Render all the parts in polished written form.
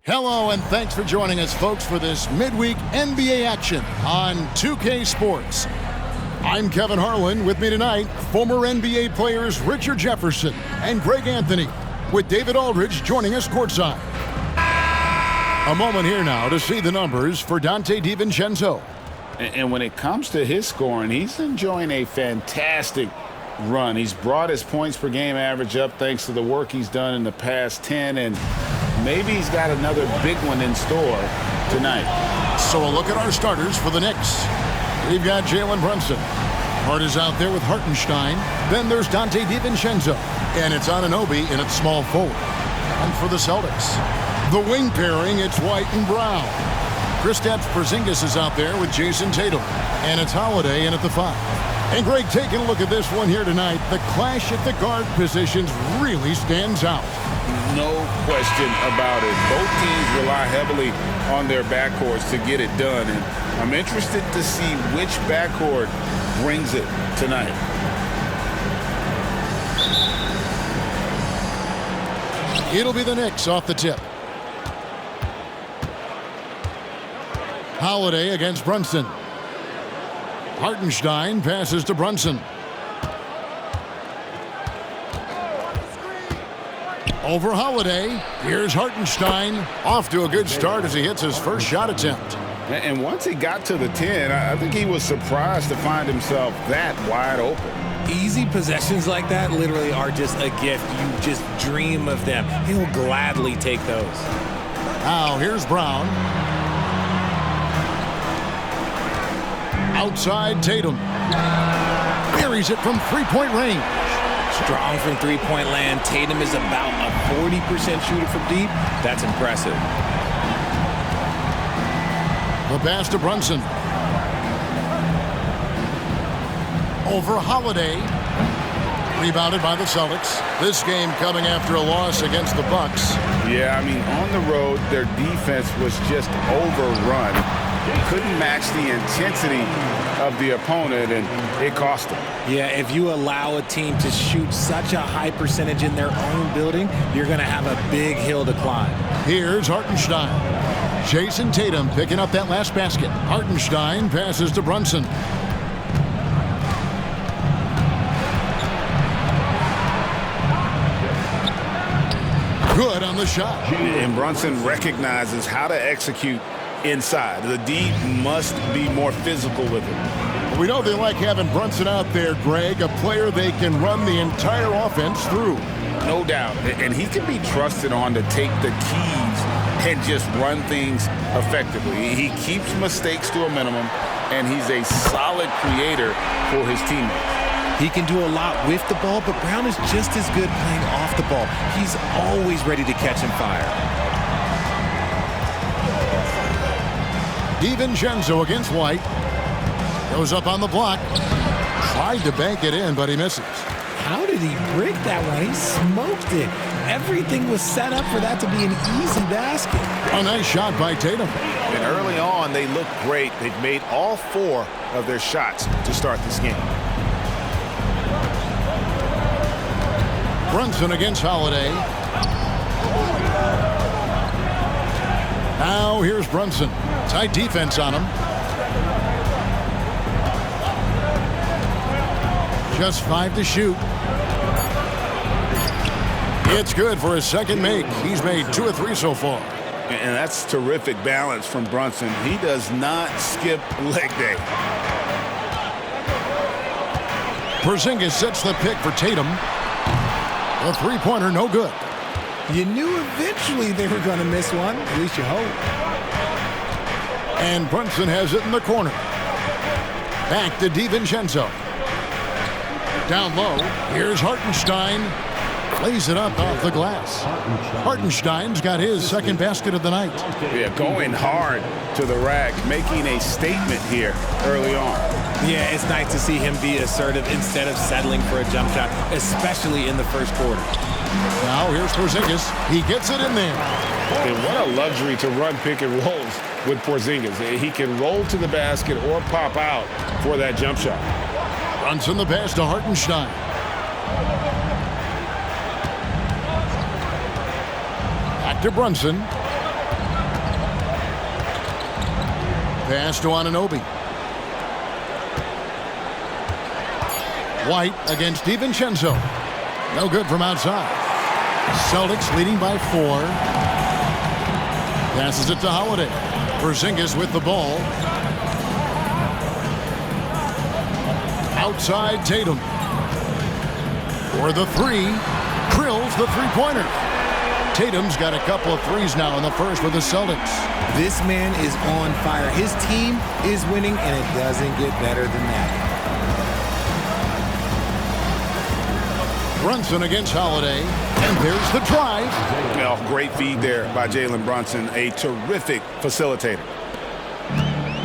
Hello, and thanks for joining us, folks, for this midweek NBA action on 2K Sports. I'm Kevin Harlan. With me tonight, former NBA players Richard Jefferson and Greg Anthony, with David Aldridge joining us courtside. A moment here now to see the numbers for Donte DiVincenzo. And when it comes to his scoring, he's enjoying a fantastic run. He's brought his points per game average up thanks to the work he's done in the past 10, and maybe he's got another big one in store tonight. So a look at our starters for the Knicks. We've got Jalen Brunson. Hart is out there with Hartenstein. Then there's Donte DiVincenzo. And it's Anunoby in its small forward. And for the Celtics, the wing pairing, it's White and Brown. Kristaps Porzingis is out there with Jason Tatum. And it's Holiday in at the 5. And Greg, taking a look at this one here tonight, the clash at the guard positions really stands out. No question about it. Both teams rely heavily on their backcourts to get it done. And I'm interested to see which backcourt brings it tonight. It'll be the Knicks off the tip. Holiday against Brunson. Hartenstein passes to Brunson. Over Holiday. Here's Hartenstein. Off to a good start as he hits his first shot attempt. And once he got to the 10, I think he was surprised to find himself that wide open. Easy possessions like that literally are just a gift. You just dream of them. He'll gladly take those. Now here's Brown. Outside Tatum. Buries it from three-point range. Strong from three-point land. Tatum is about a 40% shooter from deep. That's impressive. The pass to Brunson. Over Holiday. Rebounded by the Celtics. This game coming after a loss against the Bucks. Yeah, I mean, on the road, their defense was just overrun. Couldn't match the intensity of the opponent, and it cost them. Yeah, if you allow a team to shoot such a high percentage in their own building, you're going to have a big hill to climb. Here's Hartenstein. Jason Tatum picking up that last basket. Hartenstein passes to Brunson. Good on the shot. And Brunson recognizes how to execute inside. The D must be more physical with it. We know they like having Brunson out there, Greg, a player they can run the entire offense through. No doubt. And he can be trusted on to take the keys and just run things effectively. He keeps mistakes to a minimum, and he's a solid creator for his teammates. He can do a lot with the ball, but Brown is just as good playing off the ball. He's always ready to catch and fire. DiVincenzo against White. Goes up on the block. Tried to bank it in, but he misses. How did he break that one? He smoked it. Everything was set up for that to be an easy basket. A nice shot by Tatum. And early on, they looked great. They've made all 4 of their shots to start this game. Brunson against Holiday. Now here's Brunson. Tight defense on him. Just 5 to shoot. It's good for his second make. He's made 2 of 3 so far. And that's terrific balance from Brunson. He does not skip leg day. Porzingis sets the pick for Tatum. The three-pointer, no good. You knew eventually they were going to miss one. At least you hope. And Brunson has it in the corner. Back to DiVincenzo. Down low. Here's Hartenstein. Lays it up off the glass. Hartenstein's got his second basket of the night. Yeah, going hard to the rack, making a statement here early on. Yeah, it's nice to see him be assertive instead of settling for a jump shot, especially in the first quarter. Now here's Porzingis. He gets it in there. And what a luxury to run pick and rolls with Porzingis. He can roll to the basket or pop out for that jump shot. Brunson the pass to Hartenstein. Back to Brunson. Pass to Anunoby. White against DiVincenzo. No good from outside. Celtics leading by 4. Passes it to Holiday. Porzingis with the ball. Outside Tatum. For the 3. Drills the three-pointer. Tatum's got a couple of threes now in the first for the Celtics. This man is on fire. His team is winning, and it doesn't get better than that. Brunson against Holiday, and there's the drive. Well, great feed there by Jalen Brunson, a terrific facilitator.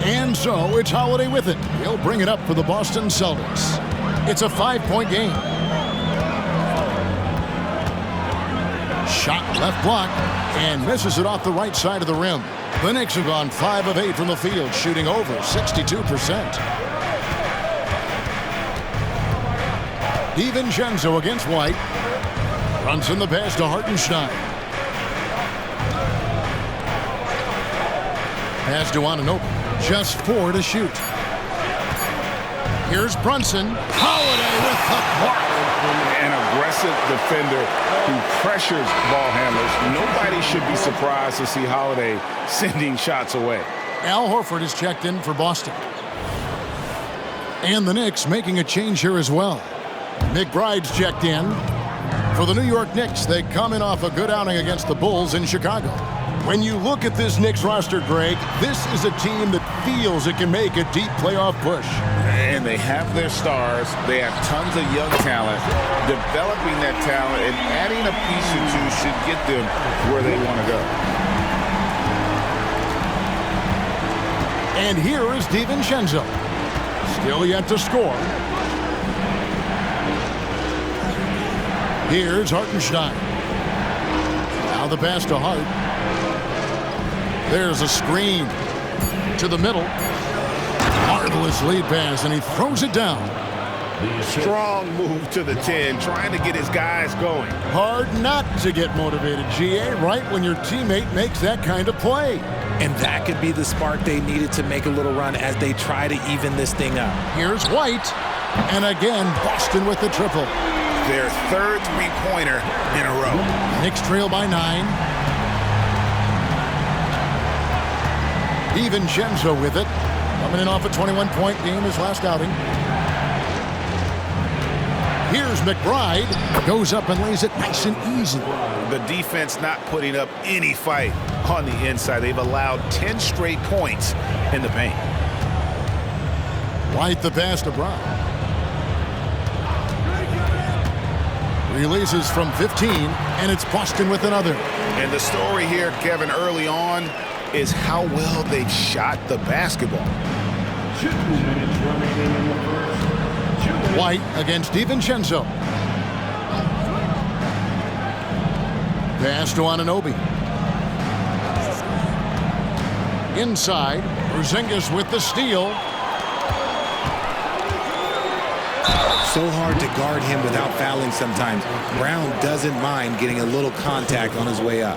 And so it's Holiday with it. He'll bring it up for the Boston Celtics. It's a 5-point game. Shot left block and misses it off the right side of the rim. The Knicks have gone 5 of 8 from the field, shooting over 62%. DiVincenzo against White. Brunson the pass to Hartenstein. Pass to Anunoby. Just 4 to shoot. Here's Brunson. Holiday with the block. An aggressive defender who pressures ball handlers. Nobody should be surprised to see Holiday sending shots away. Al Horford is checked in for Boston. And the Knicks making a change here as well. McBride's checked in. For the New York Knicks, they come in off a good outing against the Bulls in Chicago. When you look at this Knicks roster, Greg, this is a team that feels it can make a deep playoff push. And they have their stars. They have tons of young talent. Developing that talent and adding a piece or two should get them where they want to go. And here is DiVincenzo. Still yet to score. Here's Hartenstein. Now the pass to Hart. There's a screen to the middle. Marvelous lead pass, and he throws it down. Strong move to the 10, trying to get his guys going. Hard not to get motivated, GA, right when your teammate makes that kind of play. And that could be the spark they needed to make a little run as they try to even this thing up. Here's White. And again, Boston with the triple. Their third three-pointer in a row. Knicks trail by 9. DiVincenzo with it. Coming in off a 21-point game his last outing. Here's McBride. Goes up and lays it nice and easy. The defense not putting up any fight on the inside. They've allowed 10 straight points in the paint. White the pass to Brown. Releases from 15, and it's Boston with another. And the story here, Kevin, early on is how well they've shot the basketball. 2 minutes remaining in the first. White against DiVincenzo. Pass to Anunoby. Inside, Porzingis with the steal. So hard to guard him without fouling sometimes. Brown doesn't mind getting a little contact on his way up.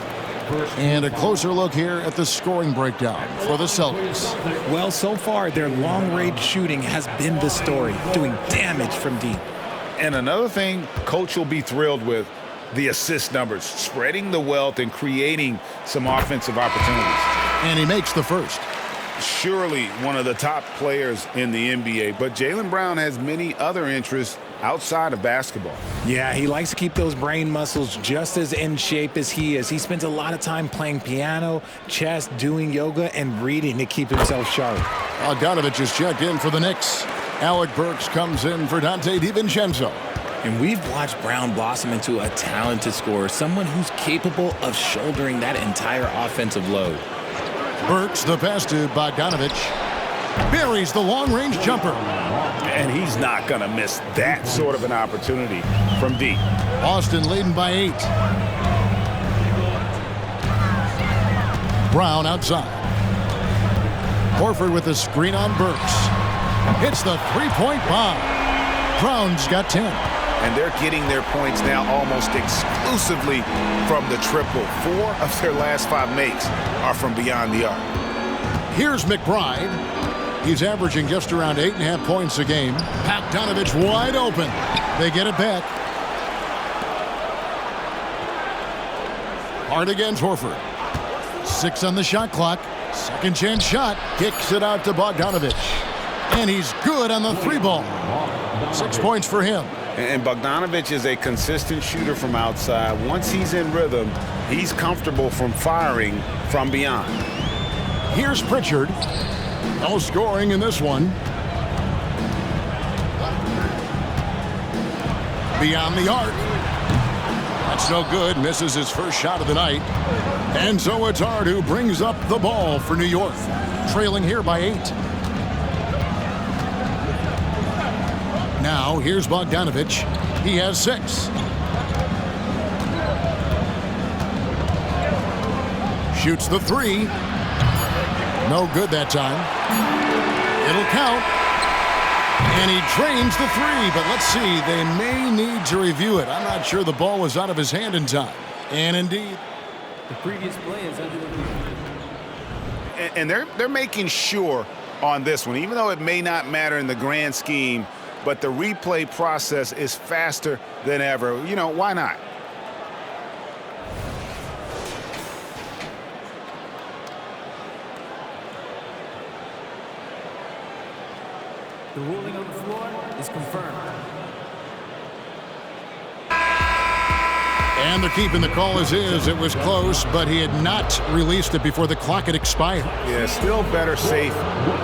And a closer look here at the scoring breakdown for the Celtics. Well, so far, their long-range shooting has been the story, doing damage from deep. And another thing Coach will be thrilled with, the assist numbers, spreading the wealth and creating some offensive opportunities. And he makes the first. Surely one of the top players in the NBA, but Jaylen Brown has many other interests outside of basketball. Yeah, he likes to keep those brain muscles just as in shape as he is. He spends a lot of time playing piano, chess, doing yoga, and reading to keep himself sharp. Bogdanovich is checked in for the Knicks. Alec Burks comes in for Dante DiVincenzo. And we've watched Brown blossom into a talented scorer, someone who's capable of shouldering that entire offensive load. Burks the pass to Bogdanovich. buries the long-range jumper. And he's not going to miss that sort of an opportunity from deep. Boston leading by 8. Brown outside. Horford with a screen on Burks. Hits the three-point bomb. Brown's got 10. And they're getting their points now almost exclusively from the triple. 4 of their last 5 makes are from beyond the arc. Here's McBride. He's averaging just around 8.5 points a game. Bogdanovich wide open. They get it back. Hard against Horford. 6 on the shot clock. Second chance shot. Kicks it out to Bogdanovich. And he's good on the 3-ball. 6 points for him. And Bogdanovich is a consistent shooter from outside. Once he's in rhythm, he's comfortable from firing from beyond. Here's Pritchard. No scoring in this one. Beyond the arc. That's no good. Misses his first shot of the night. And so it's Hart who brings up the ball for New York. Trailing here by 8. Now here's Bogdanovich. He has 6. Shoots the 3. No good that time. It'll count. And he drains the 3, but let's see. They may need to review it. I'm not sure the ball was out of his hand in time. And indeed. The previous play is under review. And they're making sure on this one, even though it may not matter in the grand scheme, but the replay process is faster than ever. You know, why not? The ruling on the floor is confirmed. And they're keeping the call as is. It was close, but he had not released it before the clock had expired. Yeah, still better safe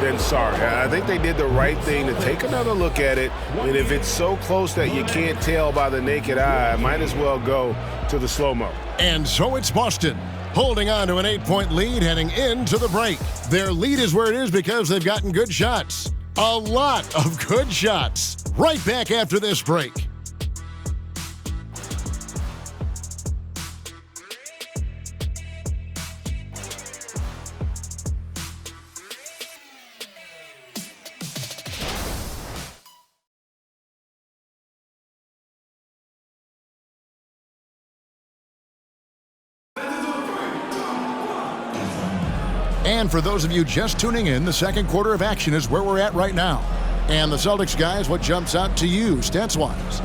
than sorry. I think they did the right thing to take another look at it. And if it's so close that you can't tell by the naked eye, might as well go to the slow-mo. And so it's Boston, holding on to an 8-point lead heading into the break. Their lead is where it is because they've gotten good shots. A lot of good shots. Right back after this break. And for those of you just tuning in, the second quarter of action is where we're at right now. And the Celtics guys, what jumps out to you stats-wise?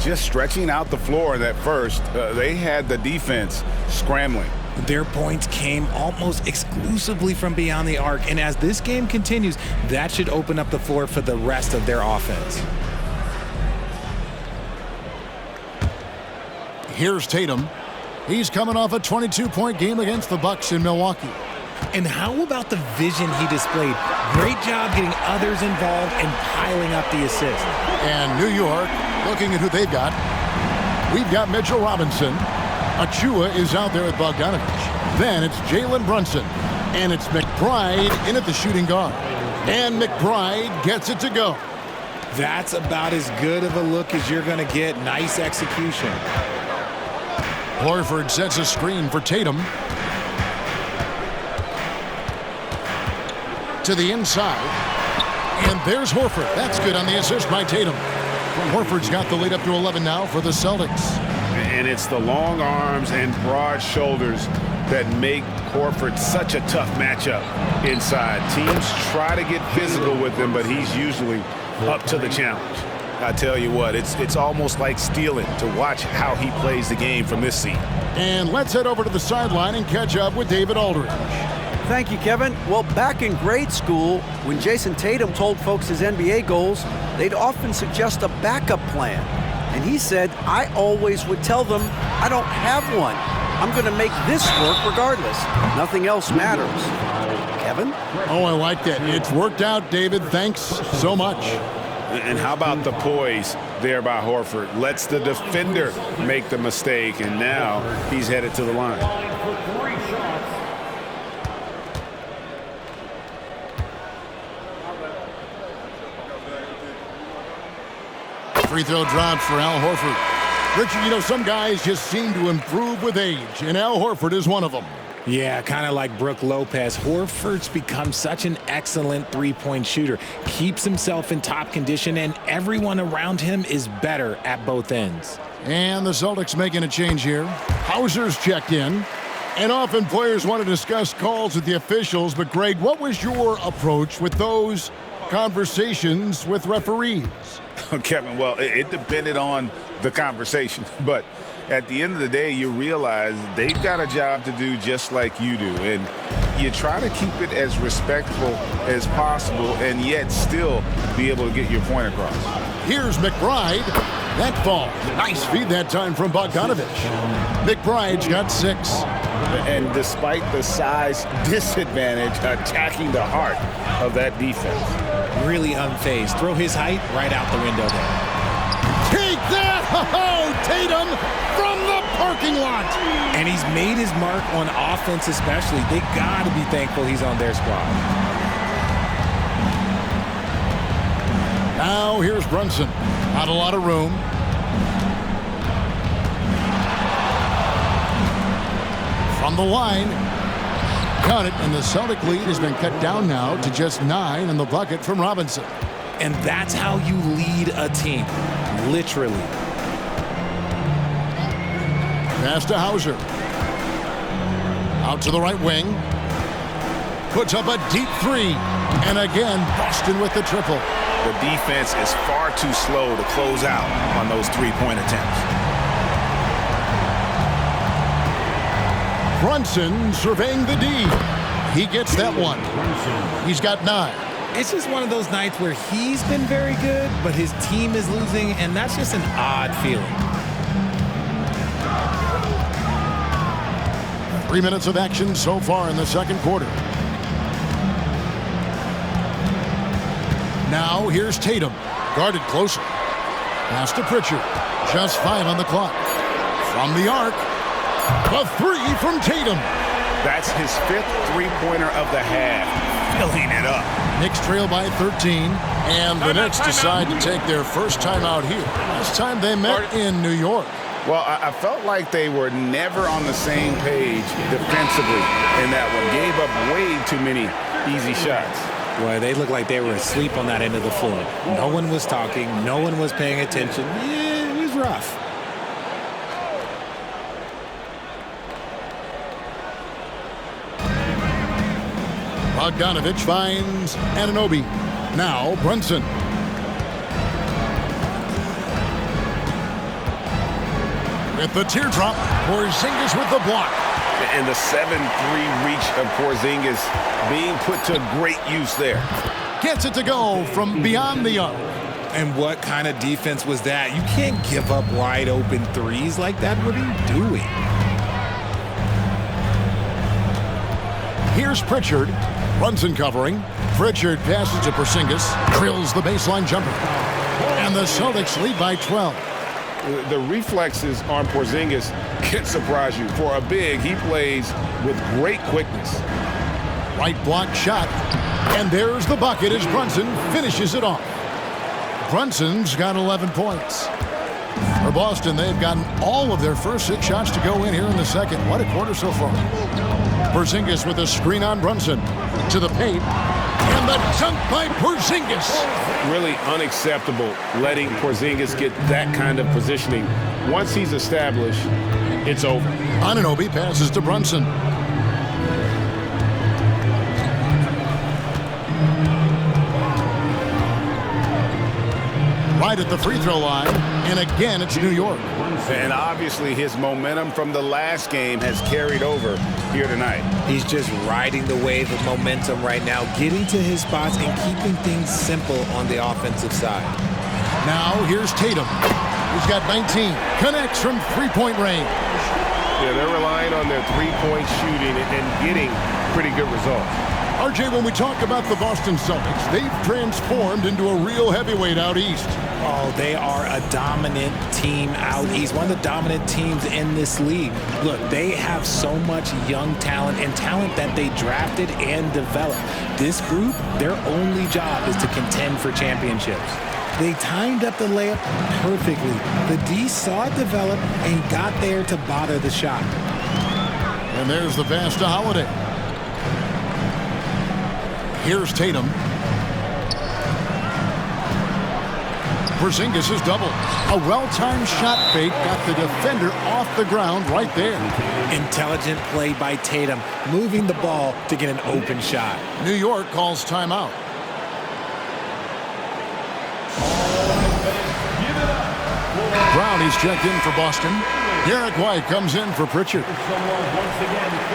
Just stretching out the floor in that first. They had the defense scrambling. Their points came almost exclusively from beyond the arc. And as this game continues, that should open up the floor for the rest of their offense. Here's Tatum. He's coming off a 22-point game against the Bucks in Milwaukee. And how about the vision he displayed? Great job getting others involved and piling up the assists. And New York, looking at who they've got. We've got Mitchell Robinson. Achua is out there with Bogdanovich. Then it's Jalen Brunson. And it's McBride in at the shooting guard. And McBride gets it to go. That's about as good of a look as you're going to get. Nice execution. Horford sets a screen for Tatum. To the inside. And there's Horford. That's good on the assist by Tatum. Horford's got the lead up to 11 now for the Celtics. And it's the long arms and broad shoulders that make Horford such a tough matchup inside. Teams try to get physical with him, but he's usually up to the challenge. I tell you what, it's almost like stealing to watch how he plays the game from this seat. And let's head over to the sideline and catch up with David Aldridge. Thank you, Kevin. Well, back in grade school, when Jason Tatum told folks his NBA goals, they'd often suggest a backup plan. And he said, I always would tell them, I don't have one. I'm going to make this work regardless. Nothing else matters. Kevin? Oh, I like that. It's worked out, David. Thanks so much. And how about the poise there by Horford? Lets the defender make the mistake, and now he's headed to the line. Free throw dropped for Al Horford. Richard, you know, some guys just seem to improve with age, and Al Horford is one of them. Yeah, kind of like Brook Lopez. Horford's become such an excellent three-point shooter. Keeps himself in top condition, and everyone around him is better at both ends. And the Celtics making a change here. Hauser's checked in. And often players want to discuss calls with the officials, but Greg, what was your approach with those conversations with referees? Kevin, well, it depended on the conversation, but at the end of the day, you realize they've got a job to do just like you do, and you try to keep it as respectful as possible and yet still be able to get your point across. Here's McBride. That ball. Nice feed that time from Bogdanovich. McBride's got 6. And despite the size disadvantage, attacking the heart of that defense. Really unfazed. Throw his height right out the window there. Take that! Oh, Tatum from the parking lot. And he's made his mark on offense especially. They got to be thankful he's on their squad. Now here's Brunson. Not a lot of room. From the line. Got it, and the Celtic lead has been cut down now to just 9 in the bucket from Robinson. And that's how you lead a team. Literally. Pass to Hauser. Out to the right wing. Puts up a deep 3. And again, Boston with the triple. The defense is far too slow to close out on those three-point attempts. Brunson surveying the D. He gets that one. He's got 9. It's just one of those nights where he's been very good, but his team is losing, and that's just an odd feeling. 3 minutes of action so far in the second quarter. Now here's Tatum. Guarded closer. Pass to Pritchard. Just 5 on the clock. From the arc. A 3 from Tatum. That's his 5th three-pointer of the half. Filling it up. Knicks trail by 13. And the Knicks decide to take their first timeout here. Last time they met in New York. Well, I felt like they were never on the same page defensively in that one. Gave up way too many easy shots. Boy, they looked like they were asleep on that end of the floor. No one was talking. No one was paying attention. Yeah, it was rough. Bogdanovich finds Anunoby. Now Brunson. With the teardrop, Porzingis with the block. And the 7-3 reach of Porzingis being put to great use there. Gets it to go from beyond the arc. And what kind of defense was that? You can't give up wide open threes like that. What are you doing? Here's Pritchard. Brunson covering. Pritchard passes to Porzingis. Drills the baseline jumper. And the Celtics lead by 12. The reflexes on Porzingis can surprise you. For a big, he plays with great quickness. Right block shot. And there's the bucket as Brunson finishes it off. Brunson's got 11 points. For Boston, they've gotten all of their first 6 shots to go in here in the second. What a quarter so far. Porzingis with a screen on Brunson. To the paint. And the dunk by Porzingis. Really unacceptable letting Porzingis get that kind of positioning. Once he's established, it's over. Anunoby passes to Brunson. Right at the free throw line, and again it's New York. And obviously his momentum from the last game has carried over here tonight. He's just riding the wave of momentum right now, getting to his spots and keeping things simple on the offensive side. Now here's Tatum. He's got 19. Connects from three-point range. Yeah, they're relying on their three-point shooting and getting pretty good results. RJ, when we talk about the Boston Celtics, they've transformed into a real heavyweight out east. Oh, they are a dominant team out east, one of the dominant teams in this league. Look, they have so much young talent and talent that they drafted and developed. This group, their only job is to contend for championships. They timed up the layup perfectly. The D saw it develop and got there to bother the shot. And there's the pass to Holiday. Here's Tatum. Porzingis is double. A well-timed shot fake got the defender off the ground right there. Intelligent play by Tatum, moving the ball to get an open shot. New York calls timeout. Brownie's checked in for Boston. Derek White comes in for Pritchard.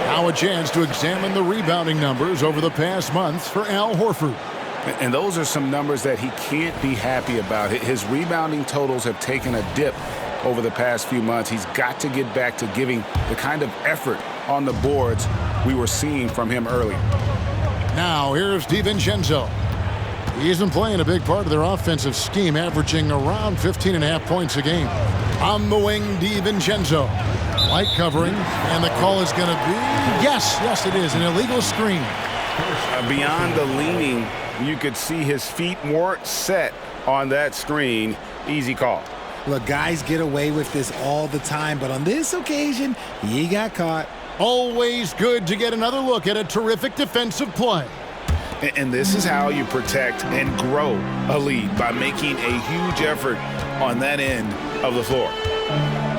Now a chance to examine the rebounding numbers over the past months for Al Horford. And those are some numbers that he can't be happy about. His rebounding totals have taken a dip over the past few months. He's got to get back to giving the kind of effort on the boards we were seeing from him earlier. Now here's DiVincenzo. He isn't playing a big part of their offensive scheme, averaging around 15.5 points a game. On the wing, DiVincenzo. Light covering, and the call is going to be, yes, it is, an illegal screen. Beyond the leaning, you could see his feet weren't set on that screen. Easy call. Look, guys get away with this all the time, but on this occasion, he got caught. Always good to get another look at a terrific defensive play. And this is how you protect and grow a lead, by making a huge effort on that end of the floor.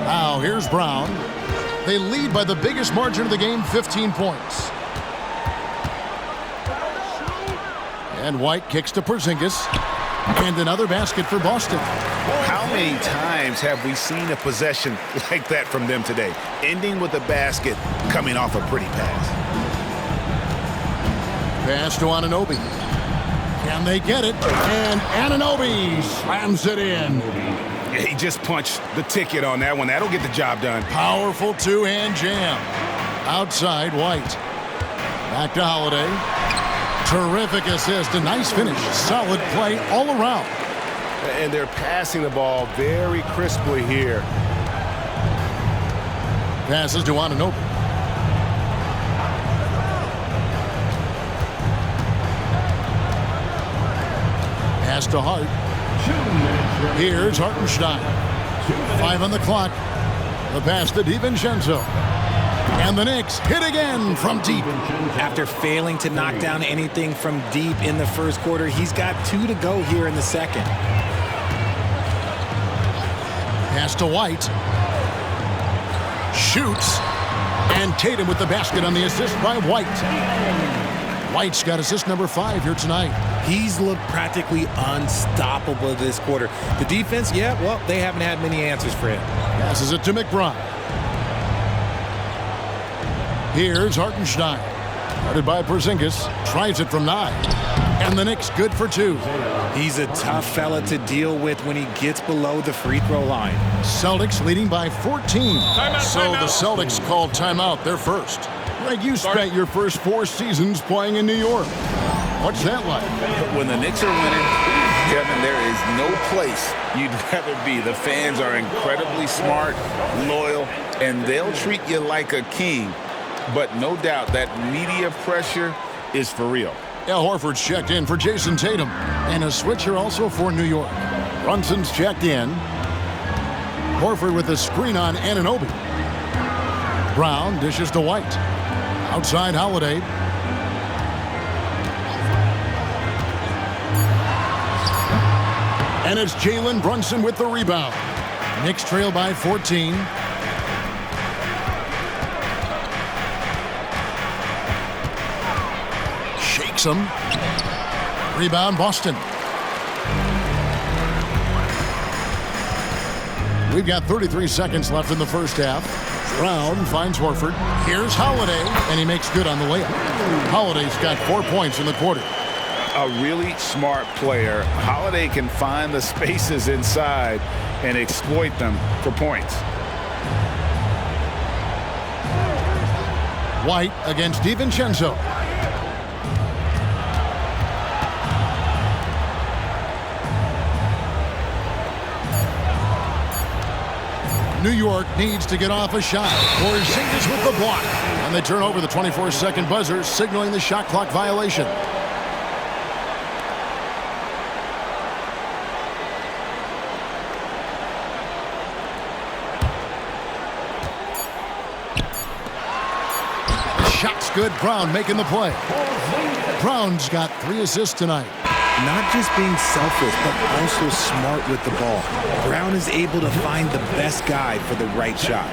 Now here's Brown. They lead by the biggest margin of the game, 15 points. And White kicks to Porzingis. And another basket for Boston. How many times have we seen a possession like that from them today? Ending with a basket, coming off a pretty pass. Pass to Anunoby. Can they get it? And Anunoby slams it in. He just punched the ticket on that one. That'll get the job done. Powerful two-hand jam. Outside, White. Back to Holiday. Terrific assist. A nice finish. Solid play all around. And they're passing the ball very crisply here. Passes to Anunoby. Pass to Hart. Here's Hartenstein. 5 on the clock. The pass to DiVincenzo. And the Knicks hit again from deep. After failing to knock down anything from deep in the first quarter, he's got 2 to go here in the second. Pass to White. Shoots. And Tatum with the basket on the assist by White. White's got assist number 5 here tonight. He's looked practically unstoppable this quarter. The defense, yeah, well, they haven't had many answers for him. Passes it to McBride. Here's Hartenstein. Guarded by Porzingis. Tries it from 9. And the Knicks good for 2. He's a tough fella to deal with when he gets below the free throw line. Celtics leading by 14. So the Celtics called timeout, their first. Greg, you spent your first 4 seasons playing in New York. What's that like? When the Knicks are winning, Kevin, there is no place you'd rather be. The fans are incredibly smart, loyal, and they'll treat you like a king. But no doubt that media pressure is for real. Al Horford's checked in for Jason Tatum. And a switcher also for New York. Brunson's checked in. Horford with a screen on Anunoby. Brown dishes to White. Outside Holiday. And it's Jalen Brunson with the rebound. Knicks trail by 14. Shakes him. Rebound Boston. We've got 33 seconds left in the first half. Brown finds Horford. Here's Holiday, and he makes good on the layup. Holiday's got 4 points in the quarter. A really smart player. Holiday can find the spaces inside and exploit them for points. White against DiVincenzo. New York needs to get off a shot. Porzingis with the block. And they turn over the 24-second buzzer, signaling the shot clock violation. good. Brown making the play. Brown's got 3 assists tonight. Not just being selfless, but also smart with the ball. Brown is able to find the best guy for the right shot.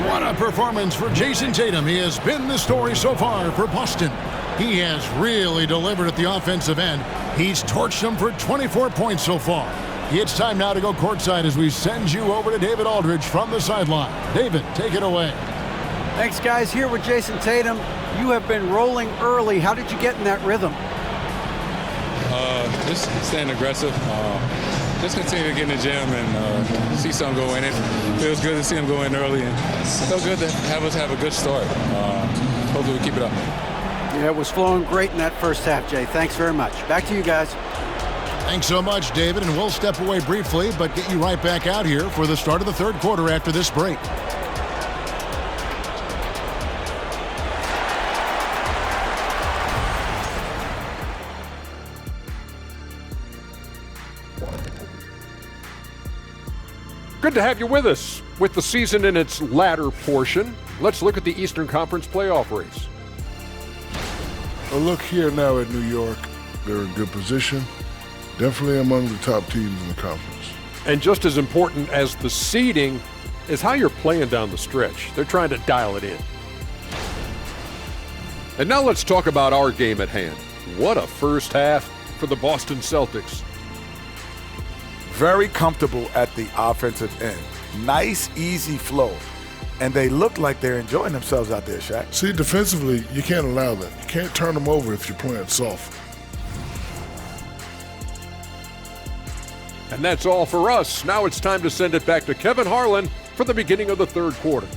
What a performance for Jason Tatum. He has been the story so far for Boston. He has really delivered at the offensive end. He's torched them for 24 points so far. It's time now to go courtside as we send you over to David Aldridge from the sideline. David, take it away. Thanks, guys. Here with Jason Tatum. You have been rolling early. How did you get in that rhythm? Just staying aggressive. Just continue to get in the gym and see some go in it. Feels good to see them go in early, and so good to have us have a good start. Hopefully we keep it up. Yeah, it was flowing great in that first half, Jay. Thanks very much. Back to you guys. Thanks so much, David, and we'll step away briefly, but get you right back out here for the start of the third quarter after this break. Good to have you with us. With the season in its latter portion, let's look at the Eastern Conference playoff race. Well, look here now at New York. They're in good position. Definitely among the top teams in the conference. And just as important as the seeding is how you're playing down the stretch. They're trying to dial it in. And now let's talk about our game at hand. What a first half for the Boston Celtics. Very comfortable at the offensive end. Nice, easy flow. And they look like they're enjoying themselves out there, Shaq. See, defensively, you can't allow that. You can't turn them over if you're playing soft. And that's all for us. Now it's time to send it back to Kevin Harlan for the beginning of the third quarter.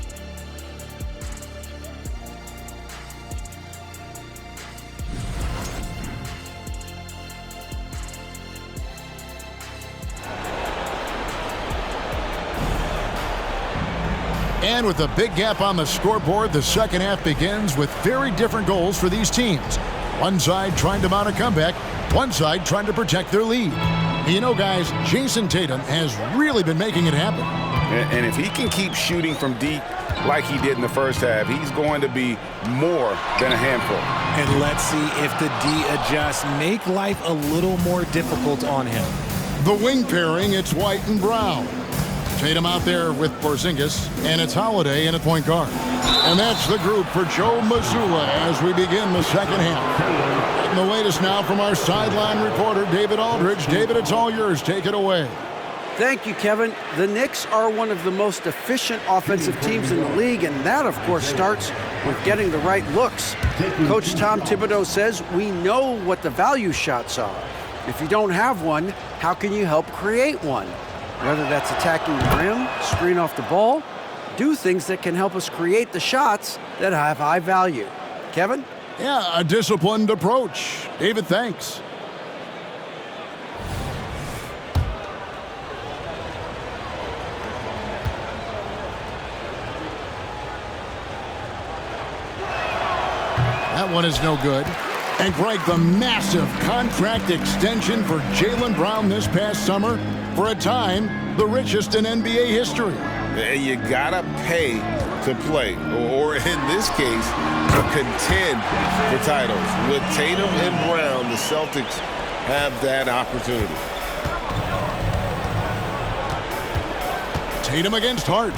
And with a big gap on the scoreboard, the second half begins with very different goals for these teams. One side trying to mount a comeback, one side trying to protect their lead. You know, guys, Jason Tatum has really been making it happen. And if he can keep shooting from deep like he did in the first half, he's going to be more than a handful. And let's see if the D adjusts, make life a little more difficult on him. The wing pairing, it's White and Brown. Tatum out there with Porzingis, and it's Holiday in at point guard. And that's the group for Joe Mazzulla as we begin the second half. And the latest now from our sideline reporter, David Aldridge. David, it's all yours. Take it away. Thank you, Kevin. The Knicks are one of the most efficient offensive teams in the league, and that, of course, starts with getting the right looks. Coach Tom Thibodeau says we know what the value shots are. If you don't have one, how can you help create one? Whether that's attacking the rim, screen off the ball, do things that can help us create the shots that have high value. Kevin? Yeah, a disciplined approach. David, thanks. That one is no good. And Greg, the massive contract extension for Jaylen Brown this past summer, for a time, the richest in NBA history. You gotta pay to play, or in this case, to contend for titles. With Tatum and Brown, the Celtics have that opportunity. Tatum against Hart.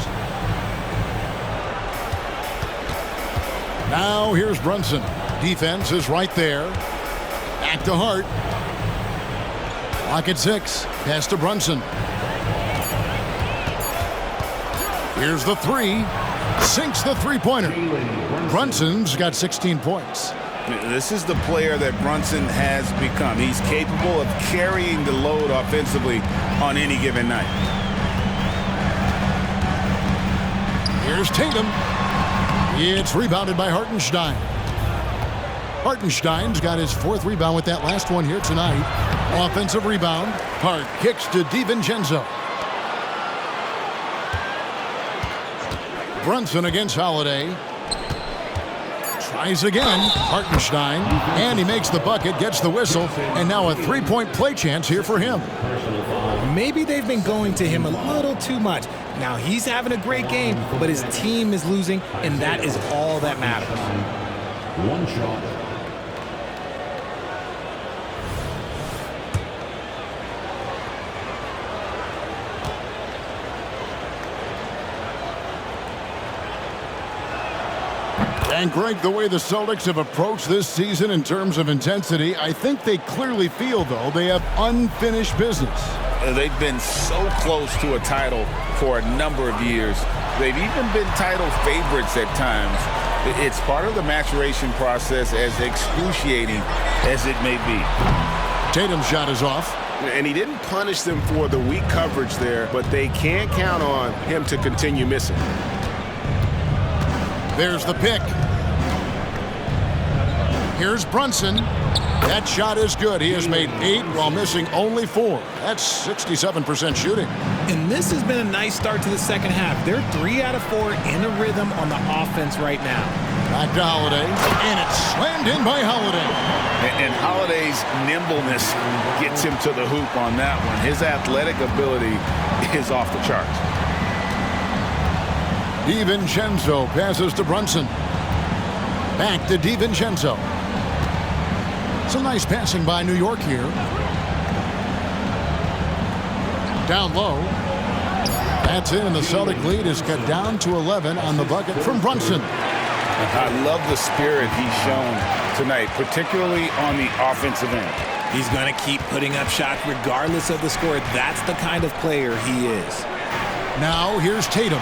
Now here's Brunson. Defense is right there. Back to Hart. Clock at 6. Pass to Brunson. Here's the three. Sinks the three-pointer. Brunson's got 16 points. This is the player that Brunson has become. He's capable of carrying the load offensively on any given night. Here's Tatum. It's rebounded by Hartenstein. Hartenstein's got his 4th rebound with that last one here tonight. Offensive rebound. Hart kicks to DiVincenzo. Brunson against Holiday. Tries again. Hartenstein. And he makes the bucket, gets the whistle, and now a 3-point play chance here for him. Maybe they've been going to him a little too much. Now he's having a great game, but his team is losing, and that is all that matters. One shot. And Greg, the way the Celtics have approached this season in terms of intensity, I think they clearly feel, though, they have unfinished business. They've been so close to a title for a number of years. They've even been title favorites at times. It's part of the maturation process, as excruciating as it may be. Tatum's shot is off. And he didn't punish them for the weak coverage there, but they can't count on him to continue missing. There's the pick. Here's Brunson. That shot is good. He has made 8 while missing only 4. That's 67% shooting. And this has been a nice start to the second half. They're 3 out of 4 in a rhythm on the offense right now. Back to Holiday, and it's slammed in by Holiday. And Holiday's nimbleness gets him to the hoop on that one. His athletic ability is off the charts. DiVincenzo passes to Brunson. Back to DiVincenzo. Some nice passing by New York here. Down low. That's in, and the Celtic lead is cut down to 11 on the bucket from Brunson. I love the spirit he's shown tonight, particularly on the offensive end. He's going to keep putting up shots regardless of the score. That's the kind of player he is. Now here's Tatum.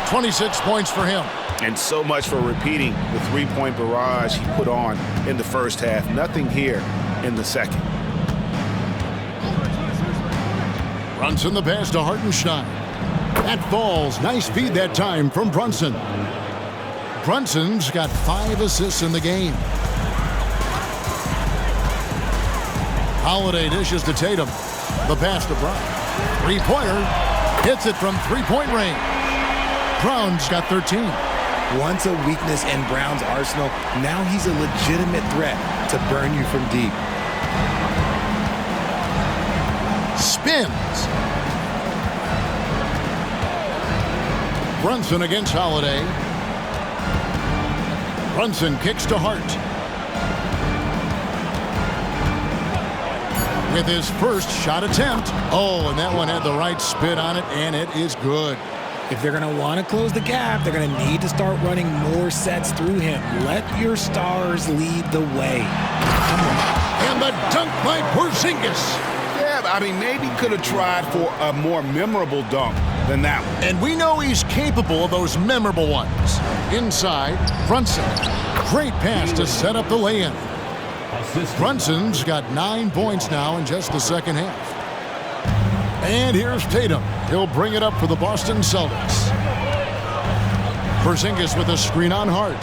26 points for him. And so much for repeating the three-point barrage he put on in the first half. Nothing here in the second. Brunson the pass to Hartenstein. That falls. Nice feed that time from Brunson. Brunson's got 5 assists in the game. Holiday dishes to Tatum. The pass to Brown. Three-pointer. Hits it from three-point range. Brown's got 13. Once a weakness in Brown's arsenal, now he's a legitimate threat to burn you from deep. Spins. Brunson against Holiday. Brunson kicks to Hart. With his first shot attempt. Oh, and that one had the right spin on it, and it is good. If they're going to want to close the gap, they're going to need to start running more sets through him. Let your stars lead the way. Come on. And the dunk by Porzingis. Yeah, I mean, maybe could have tried for a more memorable dunk than that one. And we know he's capable of those memorable ones. Inside, Brunson. Great pass to set up the lay-in. Brunson's got 9 points now in just the second half. And here's Tatum. He'll bring it up for the Boston Celtics. Porzingis with a screen on Hart.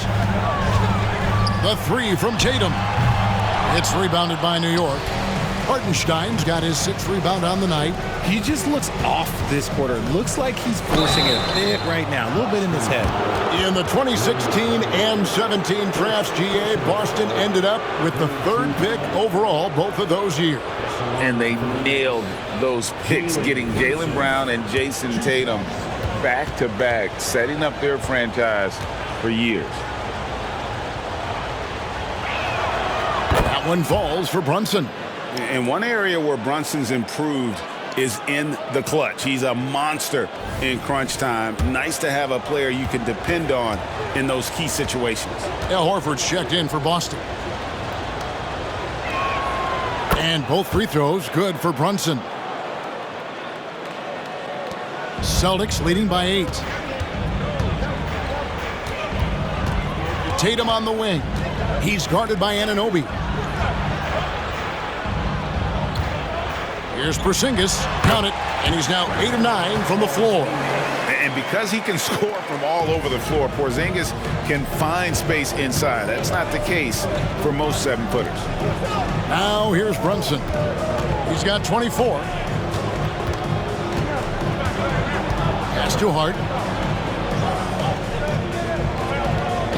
The 3 from Tatum. It's rebounded by New York. Hartenstein's got his 6th rebound on the night. He just looks off this quarter. Looks like he's forcing it a bit right now, a little bit in his head. In the 2016 and 17 drafts, GA, Boston ended up with the 3rd pick overall both of those years. And they nailed those picks, getting Jaylen Brown and Jason Tatum back-to-back, setting up their franchise for years. That one falls for Brunson. And one area where Brunson's improved is in the clutch. He's a monster in crunch time. Nice to have a player you can depend on in those key situations. Al Horford's checked in for Boston. And both free throws good for Brunson. Celtics leading by 8. Tatum on the wing. He's guarded by Anunoby. Here's Porzingis. Count it. And he's now 8 of 9 from the floor. And because he can score from all over the floor, Porzingis can find space inside. That's not the case for most 7-footers. Now here's Brunson. He's got 24. Pass to Hart.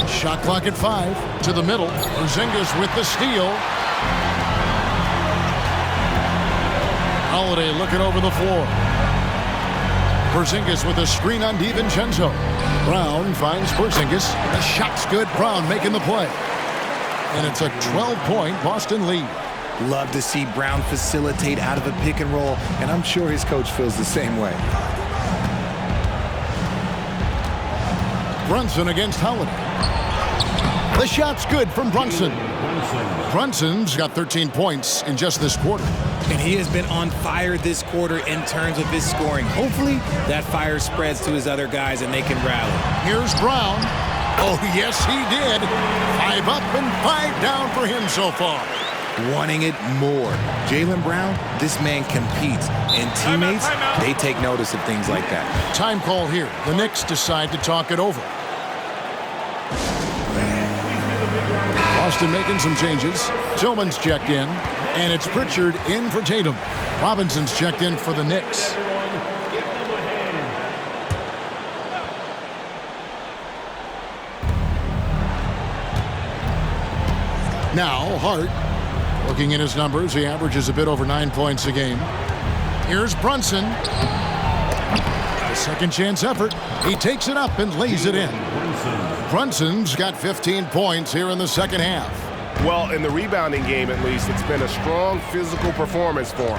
Shot clock at 5. To the middle. Porzingis with the steal. Holiday looking over the floor. Porzingis with a screen on DiVincenzo. Brown finds Porzingis. The shot's good. Brown making the play. and it's a 12-point Boston lead. Love to see Brown facilitate out of a pick and roll, and I'm sure his coach feels the same way. Brunson against Holiday. The shot's good from Brunson. Brunson's got 13 points in just this quarter. And he has been on fire this quarter in terms of his scoring. Hopefully, that fire spreads to his other guys and they can rally. Here's Brown. Oh, yes, he did. 5 up and 5 down for him so far. Wanting it more. Jaylen Brown, this man competes. And teammates, they take notice of things like that. Time call here. The Knicks decide to talk it over. Boston making some changes. Tillman's checked in. And it's Pritchard in for Tatum. Robinson's checked in for the Knicks. Now, Hart. Looking at his numbers, he averages a bit over 9 points a game. Here's Brunson. A second chance effort. He takes it up and lays it in. Brunson's got 15 points here in the second half. Well, in the rebounding game, at least, it's been a strong physical performance for him.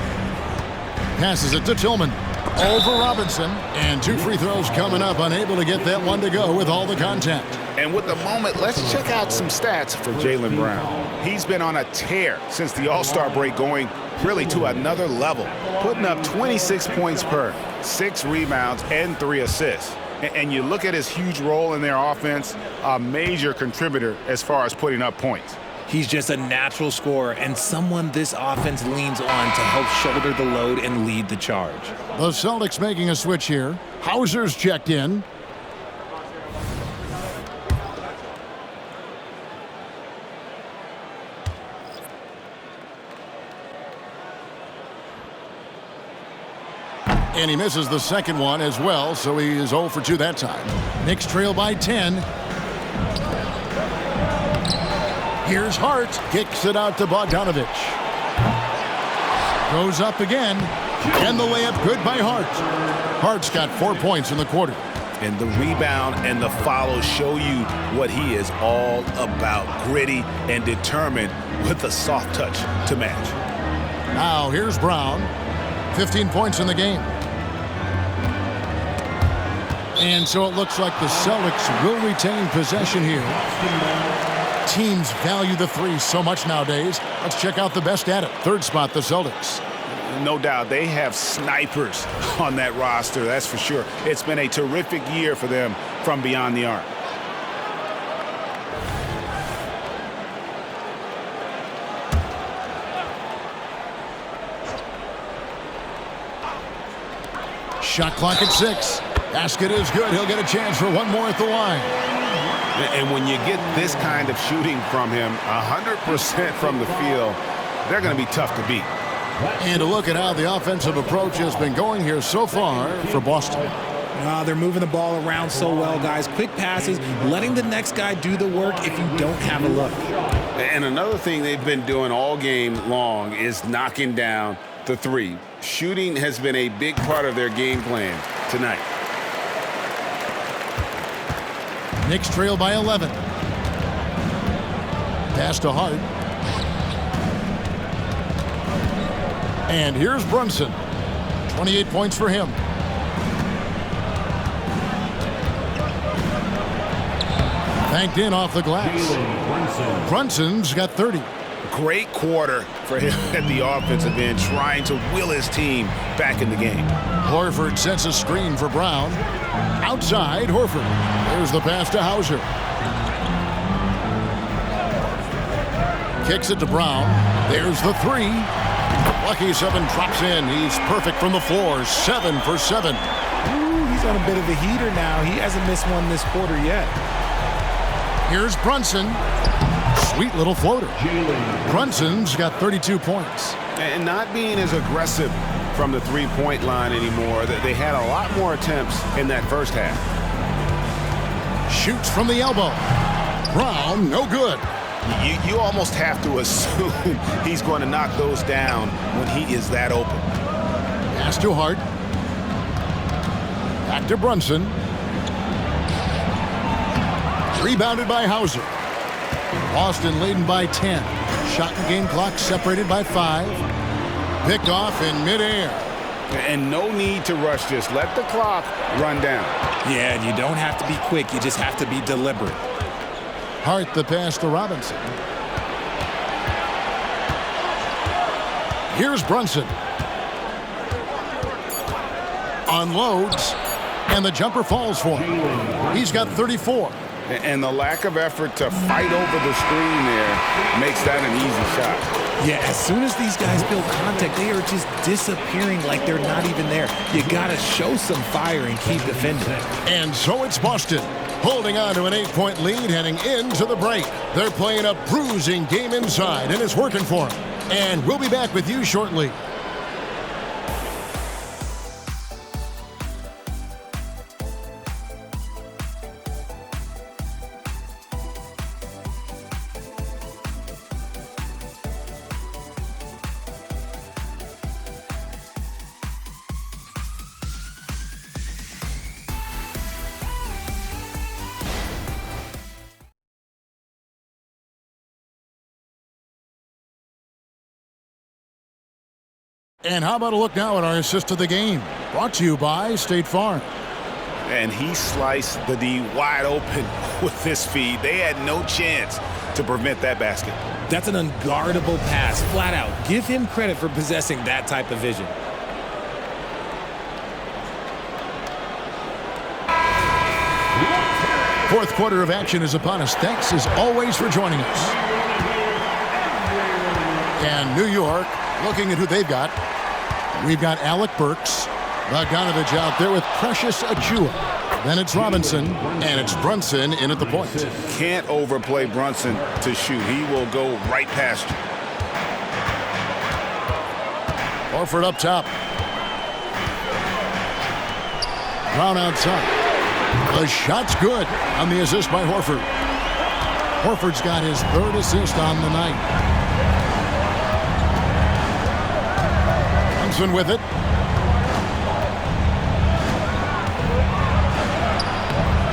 Passes it to Tillman. Over Robinson. And 2 free throws coming up. Unable to get that one to go with all the contact. And with the moment, let's check out some stats for Jaylen Brown. He's been on a tear since the All-Star break, going really to another level, putting up 26 points per, 6 rebounds, and 3 assists. And you look at his huge role in their offense, a major contributor as far as putting up points. He's just a natural scorer and someone this offense leans on to help shoulder the load and lead the charge. The Celtics making a switch here. Hauser's checked in. And he misses the second one as well, so he is 0 for 2 that time. Knicks trail by 10. Here's Hart. Kicks it out to Bogdanovich. Goes up again. And the layup good by Hart. Hart's got 4 points in the quarter. And the rebound and the follow show you what he is all about. Gritty and determined with a soft touch to match. Now here's Brown. 15 points in the game. And so it looks like the Celtics will retain possession here. Teams value the 3 so much nowadays. Let's check out the best at it. Third spot, the Celtics. No doubt they have snipers on that roster, that's for sure. It's been a terrific year for them from beyond the arc. Shot clock at 6. Basket is good. He'll get a chance for one more at the line. And when you get this kind of shooting from him, 100% from the field, they're going to be tough to beat. And to look at how the offensive approach has been going here so far for Boston. They're moving the ball around so well, guys. Quick passes, letting the next guy do the work if you don't have a look. And another thing they've been doing all game long is knocking down the 3. Shooting has been a big part of their game plan tonight. Knicks trail by 11. Pass to Hart. And here's Brunson. 28 points for him. Banked in off the glass. Brunson's got 30. Great quarter for him at the offensive end, trying to will his team back in the game. Horford sets a screen for Brown. Outside, Horford. There's the pass to Hauser. Kicks it to Brown. There's the 3. Lucky 7 drops in. He's perfect from the floor. 7 for 7. Ooh, he's on a bit of a heater now. He hasn't missed one this quarter yet. Here's Brunson. Sweet little floater. Brunson's got 32 points. And not being as aggressive from the three-point line anymore. They had a lot more attempts in that first half. Shoots from the elbow. Brown, no good. You almost have to assume he's going to knock those down when he is that open. Pass to Hart. Back to Brunson. Rebounded by Hauser. Boston leading by 10. Shot and game clock separated by 5. Picked off in midair. And no need to rush this. Let the clock run down. Yeah, you don't have to be quick. You just have to be deliberate. Hart the pass to Robinson. Here's Brunson. Unloads, and the jumper falls for him. He's got 34. And the lack of effort to fight over the screen there makes that an easy shot. Yeah, as soon as these guys build contact, they are just disappearing like they're not even there. You got to show some fire and keep defending. And so it's Boston, holding on to an 8-point lead heading into the break. They're playing a bruising game inside, and it's working for them. And we'll be back with you shortly. And how about a look now at our assist of the game? Brought to you by State Farm. And he sliced the D wide open with this feed. They had no chance to prevent that basket. That's an unguardable pass, flat out. Give him credit for possessing that type of vision. Fourth quarter of action is upon us. Thanks as always for joining us. And New York, looking at who they've got. We've got Alec Burks, Bogdanovich out there with Precious Achua. Then it's Robinson, and it's Brunson in at the point. Can't overplay Brunson to shoot. He will go right past you. Horford up top. Brown outside. The shot's good on the assist by Horford. Horford's got his third assist on the night. With it.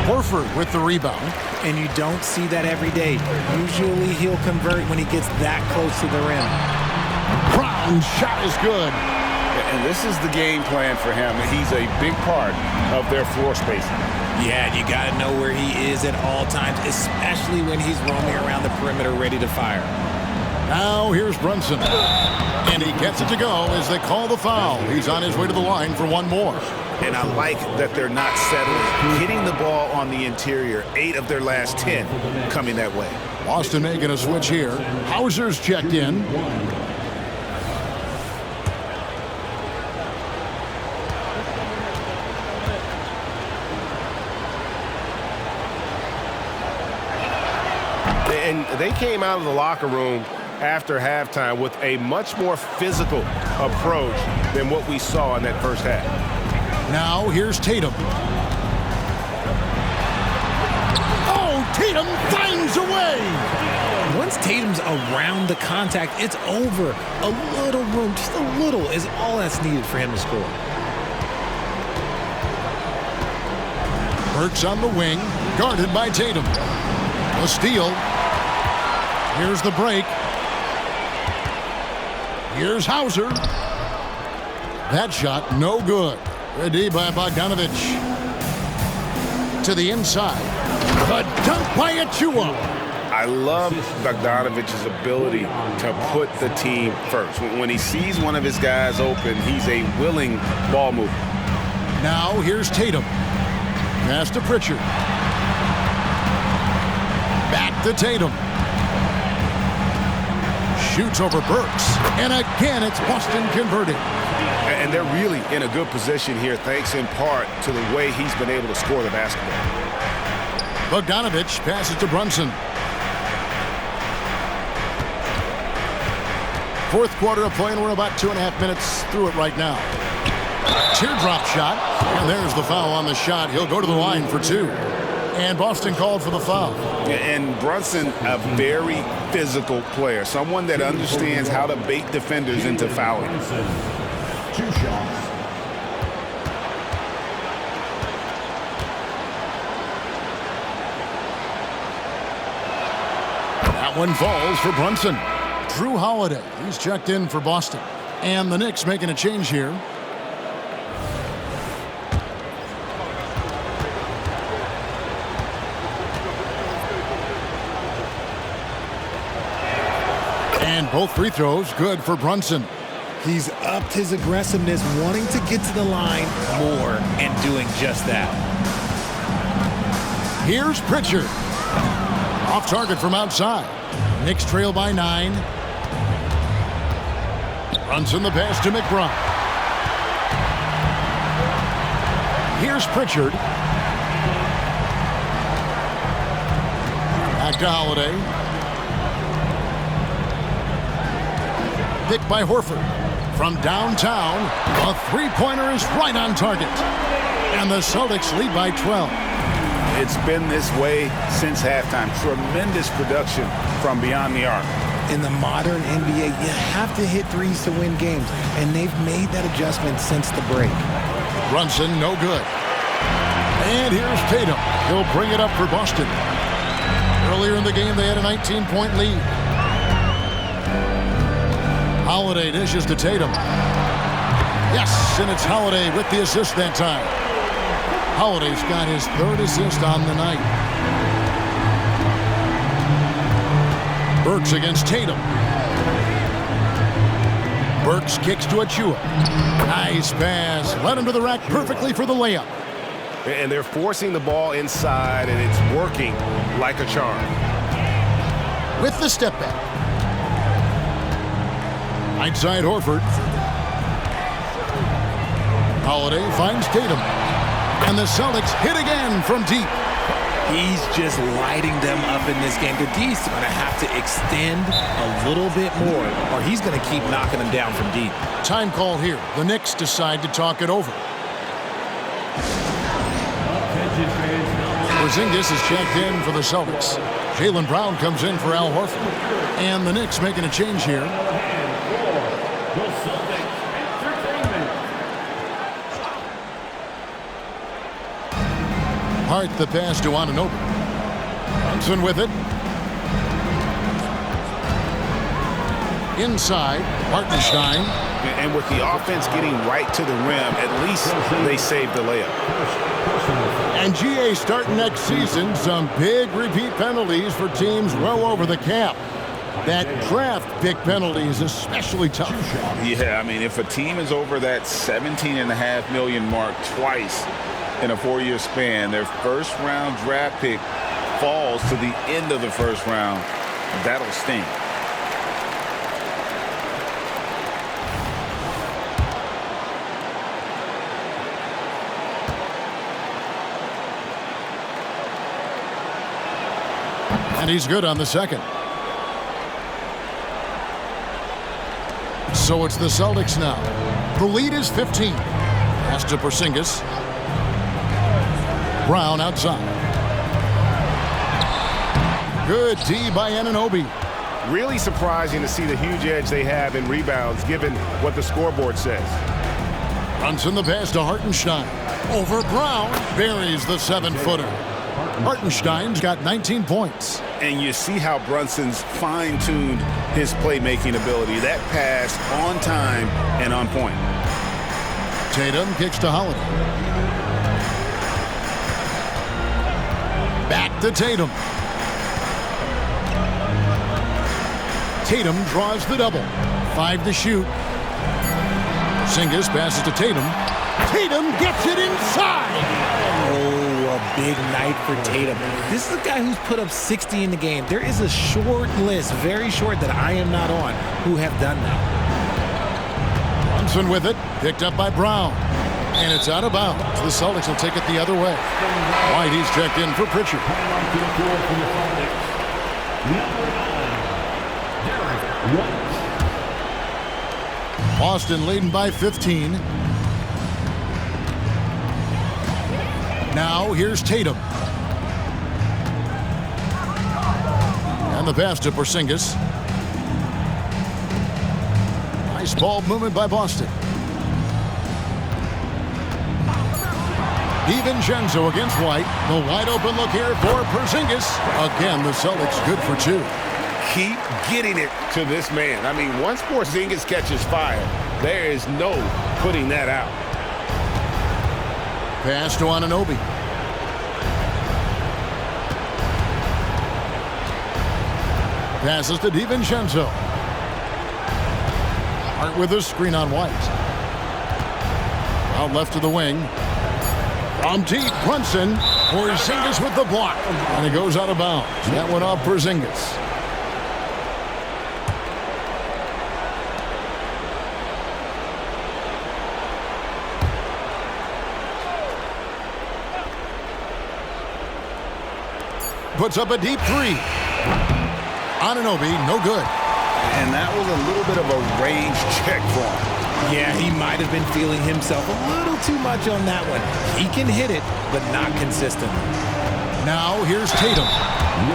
Horford with the rebound. And you don't see that every day. Usually he'll convert when he gets that close to the rim. Brown's shot is good. And this is the game plan for him. He's a big part of their floor spacing. Yeah, you got to know where he is at all times, especially when he's roaming around the perimeter ready to fire. Now here's Brunson. And he gets it to go as they call the foul. He's on his way to the line for one more. And I like that they're not settling. Hitting the ball on the interior, 8 of their last 10 coming that way. Boston making a switch here. Hauser's checked in. And they came out of the locker room after halftime with a much more physical approach than what we saw in that first half. Now here's Tatum. Oh, Tatum finds a way. Once Tatum's around the contact, it's over. A little room, just a little, is all that's needed for him to score. Burks on the wing, guarded by Tatum. A steal. Here's the break. Here's Hauser. That shot, no good. Ready by Bogdanovich. To the inside. The dunk by Achua. I love Bogdanovich's ability to put the team first. When he sees one of his guys open, he's a willing ball mover. Now here's Tatum. Pass to Pritchard. Back to Tatum. Shoots over Burks. And again, it's Boston converting. And they're really in a good position here, thanks in part to the way he's been able to score the basketball. Bogdanovich passes to Brunson. Fourth quarter of play, and we're about 2.5 minutes through it right now. Teardrop shot, and there's the foul on the shot. He'll go to the line for 2. And Boston called for the foul. And Brunson, a very physical player, someone that understands how to bait defenders into fouling. 2 shots. That one falls for Brunson. Drew Holiday, he's checked in for Boston. And the Knicks making a change here. And both free throws good for Brunson. He's upped his aggressiveness, wanting to get to the line more and doing just that. Here's Pritchard. Off target from outside. Knicks trail by 9. Brunson the pass to McBride. Here's Pritchard. Back to Holiday. Picked by Horford. From downtown, a three-pointer is right on target. And the Celtics lead by 12. It's been this way since halftime. Tremendous production from beyond the arc. In the modern NBA, you have to hit threes to win games, and they've made that adjustment since the break. Brunson, no good. And here's Tatum. He'll bring it up for Boston. Earlier in the game, they had a 19-point lead. Holiday dishes to Tatum. Yes, and it's Holiday with the assist that time. Holiday's got his third assist on the night. Burks against Tatum. Burks kicks to Achua. Nice pass. Led him to the rack perfectly for the layup. And they're forcing the ball inside, and it's working like a charm. With the step back. Right side Horford. Holiday finds Tatum. And the Celtics hit again from deep. He's just lighting them up in this game. The D's going to have to extend a little bit more, or he's going to keep knocking them down from deep. Time call here. The Knicks decide to talk it over. Porzingis is checked in for the Celtics. Jaylen Brown comes in for Al Horford. And the Knicks making a change here. Hart the pass to Anunoby. Brunson with it. Inside, Hartenstein. And with the offense getting right to the rim, at least they saved the layup. And GA starting next season, some big repeat penalties for teams well over the cap. That draft pick penalty is especially tough. Yeah, I mean, if a team is over that $17.5 million mark twice in a 4-year span, their first-round draft pick falls to the end of the first round. That'll sting. And he's good on the second. So it's the Celtics now. The lead is 15. Pass to Porzingis. Brown outside. Good D by Anunoby. Really surprising to see the huge edge they have in rebounds given what the scoreboard says. Brunson the pass to Hartenstein. Over Brown. Buries the 7-footer. Hartenstein's got 19 points. And you see how Brunson's fine-tuned his playmaking ability. That pass on time and on point. Tatum kicks to Holiday. Back to Tatum. Tatum draws the double. 5 to shoot. Porzingis passes to Tatum. Tatum gets it inside. Oh, a big night for Tatum. This is a guy who's put up 60 in the game. There is a short list, very short, that I am not on, who have done that. Brunson with it. Picked up by Brown. And it's out of bounds. The Celtics will take it the other way. White, he's checked in for Pritchard. Boston leading by 15. Now here's Tatum. And the pass to Porzingis. Nice ball movement by Boston. DiVincenzo against White. The wide open look here for Porzingis. Again, the Celtics good for 2. keep getting it to this man. I mean, once Porzingis catches fire, there is no putting that out. Pass to Anunoby. Passes to DiVincenzo. Hart with a screen on White. Out left to the wing. From deep, Brunson. Porzingis with the block. And it goes out of bounds. That went off Porzingis. Puts up a deep three. Anunoby, no good. And that was a little bit of a range check for him. Yeah, he might have been feeling himself a little too much on that one. He can hit it, but not consistently. Now here's Tatum.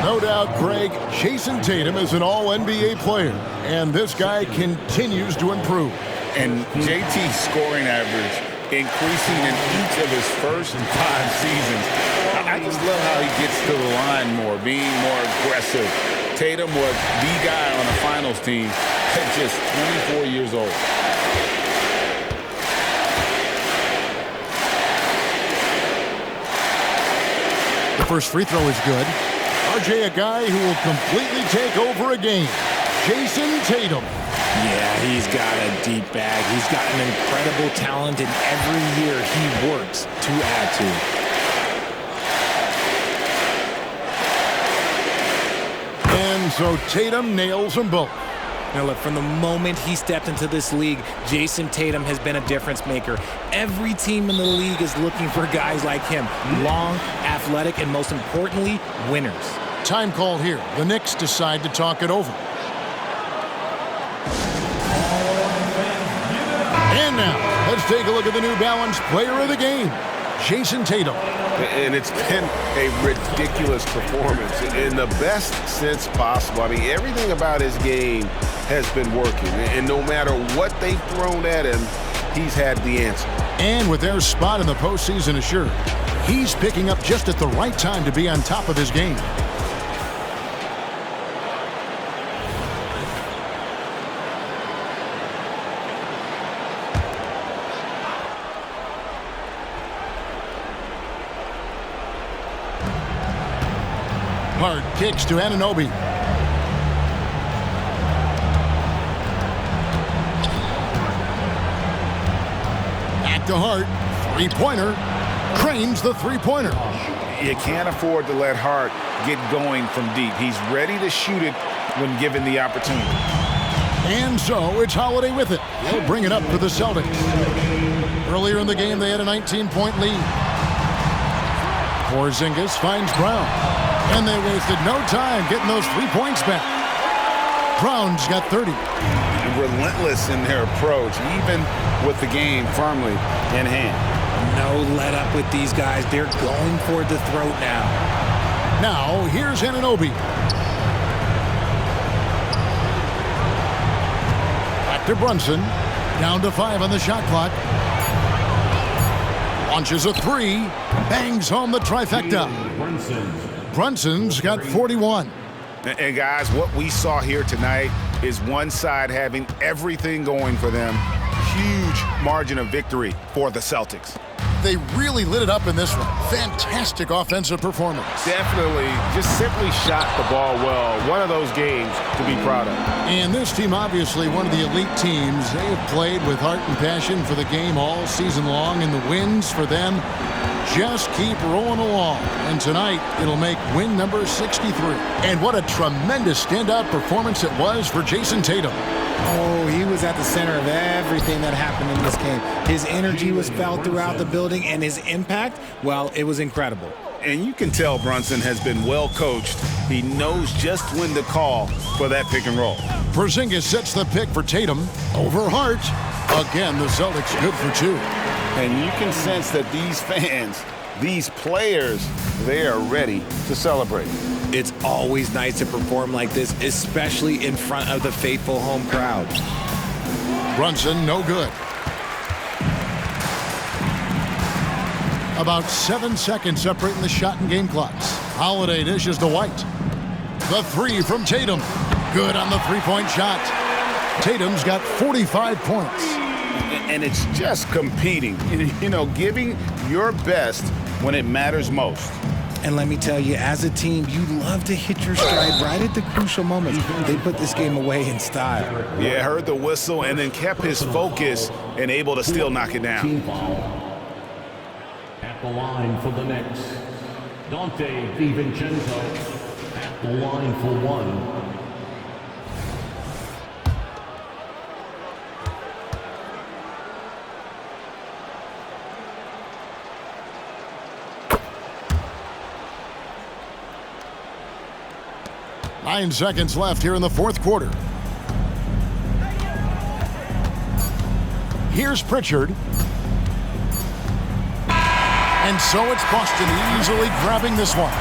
No doubt, Greg, Jason Tatum is an all-NBA player, and this guy continues to improve. And JT's scoring average increasing in each of his first 5 seasons. I just love how he gets to the line more, being more aggressive. Tatum was the guy on the finals team at just 24 years old. The first free throw is good. RJ, a guy who will completely take over a game. Jason Tatum. Yeah, he's got a deep bag. He's got an incredible talent, and every year he works to add to. And so Tatum nails them both. Now look, from the moment he stepped into this league, Jason Tatum has been a difference maker. Every team in the league is looking for guys like him. Long, athletic, and most importantly, winners. Time called here. The Knicks decide to talk it over. And now, let's take a look at the New Balance player of the game, Jason Tatum. And it's been a ridiculous performance in the best sense possible. I mean, everything about his game has been working. And no matter what they've thrown at him, he's had the answer. And with their spot in the postseason assured, he's picking up just at the right time to be on top of his game. Hart kicks to Anunoby. Back to Hart. Three-pointer. Cranes the three-pointer. You can't afford to let Hart get going from deep. He's ready to shoot it when given the opportunity. And so it's Holiday with it. They'll bring it up for the Celtics. Earlier in the game, they had a 19-point lead. Porzingis finds Brown. And they wasted no time getting those 3 points back. Brown's got 30. Relentless in their approach, even with the game firmly in hand. No let up with these guys. They're going for the throat now. Now, here's Anunoby. Back to Brunson. Down to 5 on the shot clock. Launches a 3. Bangs home the trifecta. Brunson's got 41. And guys, what we saw here tonight is one side having everything going for them. Huge margin of victory for the Celtics. They really lit it up in this one. Fantastic offensive performance. Definitely just simply shot the ball well. One of those games to be proud of. And this team, obviously one of the elite teams. They have played with heart and passion for the game all season long, and the wins for them just keep rolling along. And tonight, it'll make win number 63. And what a tremendous standout performance it was for Jason Tatum. Oh, he was at the center of everything that happened in this game. His energy was felt throughout the building, and his impact, well, it was incredible. And you can tell Brunson has been well coached. He knows just when to call for that pick and roll. Porzingis sets the pick for Tatum over Hart. Again, the Celtics good for 2. And you can sense that these fans, these players, they are ready to celebrate. It's always nice to perform like this, especially in front of the faithful home crowd. Brunson, no good. About 7 seconds separating the shot and game clocks. Holiday dishes to White. The 3 from Tatum. Good on the three-point shot. Tatum's got 45 points. And it's just competing, giving your best when it matters most. And let me tell you, as a team, you love to hit your stride right at the crucial moments. They put this game away in style. Yeah, heard the whistle and then kept his focus and able to still knock it down. Team foul. At the line for the Knicks, Dgtv. At the line for one. Nine seconds left here in the fourth quarter. Here's Pritchard. And so it's Boston easily grabbing this one.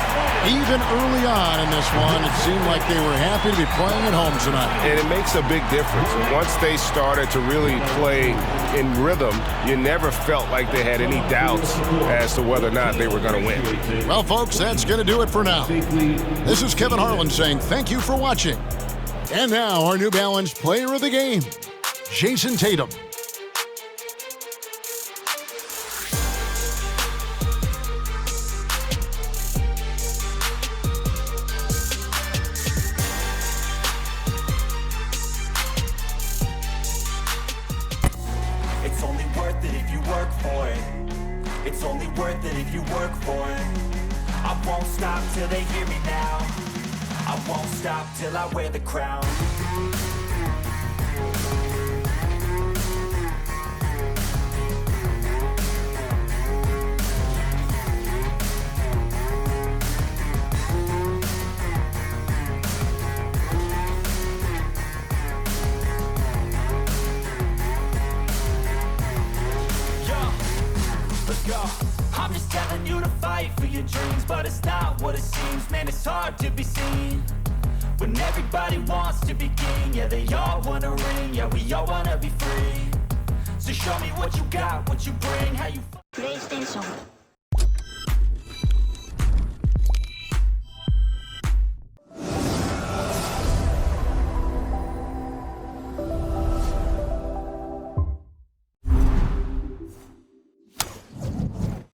Even early on in this one, it seemed like they were happy to be playing at home tonight. And it makes a big difference. Once they started to really play in rhythm, you never felt like they had any doubts as to whether or not they were going to win. Well, folks, that's going to do it for now. This is Kevin Harlan saying thank you for watching. And now our New Balance player of the game, Jason Tatum. It's only worth it if you work for it. It's only worth it if you work for it. I won't stop till they hear me now. I won't stop till I wear the crown. I'm just telling you to fight for your dreams, but it's not what it seems. Man, it's hard to be seen when everybody wants to be king. Yeah, they all want a ring. Yeah, we all want to be free. So show me what you got, what you bring, how you... PlayStation